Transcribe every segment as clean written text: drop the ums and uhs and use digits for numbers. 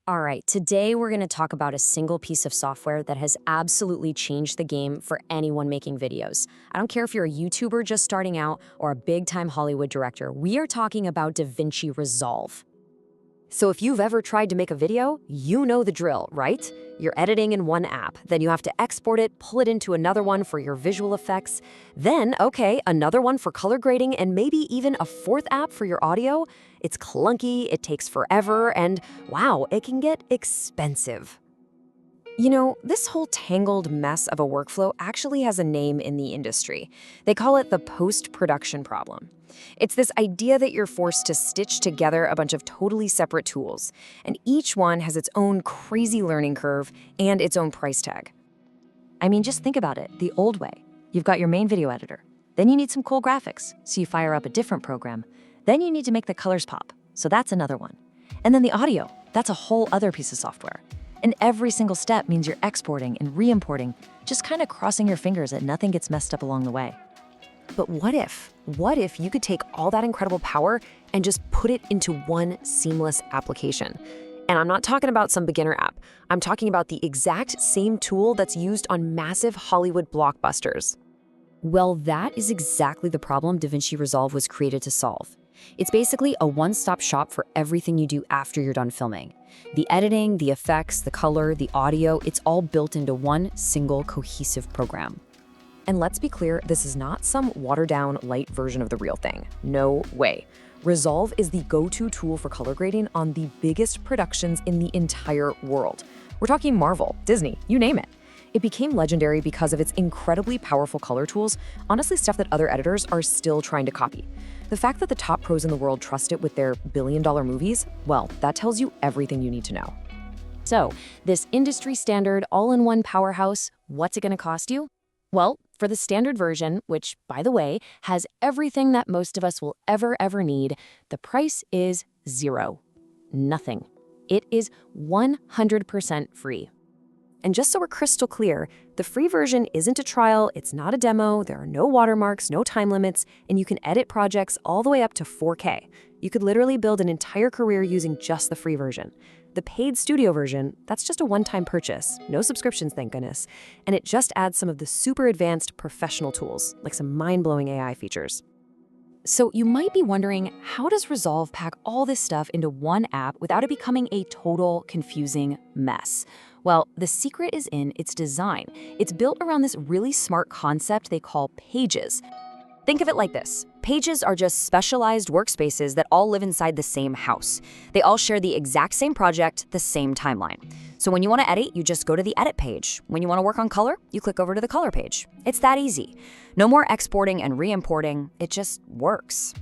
All right, today we're going to talk about a single piece of software that has absolutely changed the game for anyone making videos. I don't care if you're a YouTuber just starting out or a big-time Hollywood director. We are talking about DaVinci Resolve. So if you've ever tried to make a video, you know the drill, right? You're editing in one app, then you have to export it, pull it into another one for your visual effects, then, okay, another one for color grading, and maybe even a fourth app for your audio. It's clunky, it takes forever, and wow, it can get expensive. You know, this whole tangled mess of a workflow actually has a name in the industry. They call it the post-production problem. It's this idea that you're forced to stitch together a bunch of totally separate tools, and each one has its own crazy learning curve and its own price tag. I mean, just think about it the old way. You've got your main video editor. Then you need some cool graphics, so you fire up a different program. Then you need to make the colors pop, so that's another one. And then the audio, that's a whole other piece of software. And every single step means you're exporting and re-importing, just kind of crossing your fingers that nothing gets messed up along the way. But what if you could take all that incredible power and just put it into one seamless application? And I'm not talking about some beginner app. I'm talking about the exact same tool that's used on massive Hollywood blockbusters. Well, that is exactly the problem DaVinci Resolve was created to solve. It's basically a one-stop shop for everything you do after you're done filming. The editing, the effects, the color, the audio, it's all built into one single cohesive program. And let's be clear, this is not some watered-down, light version of the real thing. No way. Resolve is the go-to tool for color grading on the biggest productions in the entire world. We're talking Marvel, Disney, you name it. It became legendary because of its incredibly powerful color tools, honestly stuff that other editors are still trying to copy. The fact that the top pros in the world trust it with their billion-dollar movies, well, that tells you everything you need to know. So, this industry-standard, all-in-one powerhouse, what's it going to cost you? Well, for the standard version, which, by the way, has everything that most of us will ever need, the price is zero. Nothing. It is 100% free. And just so we're crystal clear, the free version isn't a trial, it's not a demo, there are no watermarks, no time limits, and you can edit projects all the way up to 4K. You could literally build an entire career using just the free version. The paid studio version, that's just a one-time purchase, no subscriptions, thank goodness, and it just adds some of the super advanced professional tools, like some mind-blowing AI features. So you might be wondering, how does Resolve pack all this stuff into one app without it becoming a total confusing mess? Well, the secret is in its design. It's built around this really smart concept they call pages. Think of it like this. Pages are just specialized workspaces that all live inside the same house. They all share the exact same project, the same timeline. So when you want to edit, you just go to the edit page. When you want to work on color, you click over to the color page. It's that easy. No more exporting and re-importing. It just works.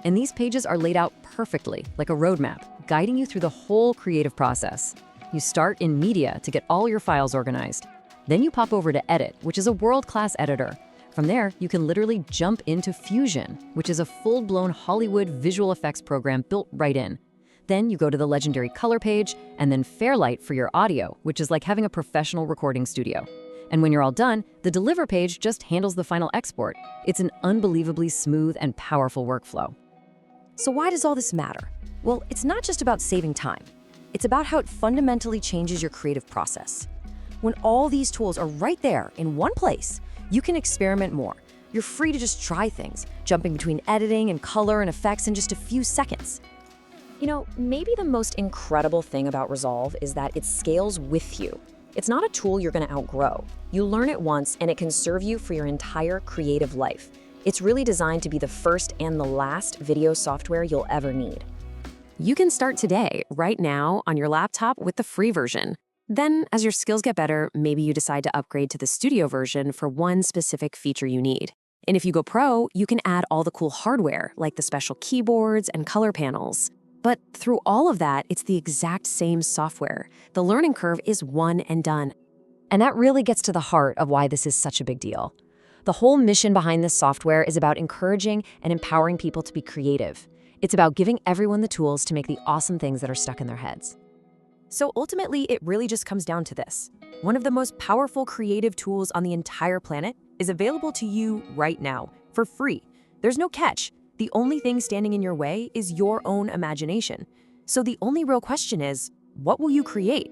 And these pages are laid out perfectly, like a roadmap, guiding you through the whole creative process. You start in Media to get all your files organized. Then you pop over to Edit, which is a world-class editor. From there, you can literally jump into Fusion, which is a full-blown Hollywood visual effects program built right in. Then you go to the legendary color page, and then Fairlight for your audio, which is like having a professional recording studio. And when you're all done, the Deliver page just handles the final export. It's an unbelievably smooth and powerful workflow. So why does all this matter? Well, it's not just about saving time. It's about how it fundamentally changes your creative process. When all these tools are right there in one place, you can experiment more. You're free to just try things, jumping between editing and color and effects in just a few seconds. You know, maybe the most incredible thing about Resolve is that it scales with you. It's not a tool you're going to outgrow. You learn it once and it can serve you for your entire creative life. It's really designed to be the first and the last video software you'll ever need. You can start today, right now, on your laptop with the free version. Then, as your skills get better, maybe you decide to upgrade to the studio version for one specific feature you need. And if you go pro, you can add all the cool hardware, like the special keyboards and color panels. But through all of that, it's the exact same software. The learning curve is one and done. And that really gets to the heart of why this is such a big deal. The whole mission behind this software is about encouraging and empowering people to be creative. It's about giving everyone the tools to make the awesome things that are stuck in their heads. So ultimately, it really just comes down to this. One of the most powerful creative tools on the entire planet is available to you right now, for free. There's no catch. The only thing standing in your way is your own imagination. So the only real question is, What will you create?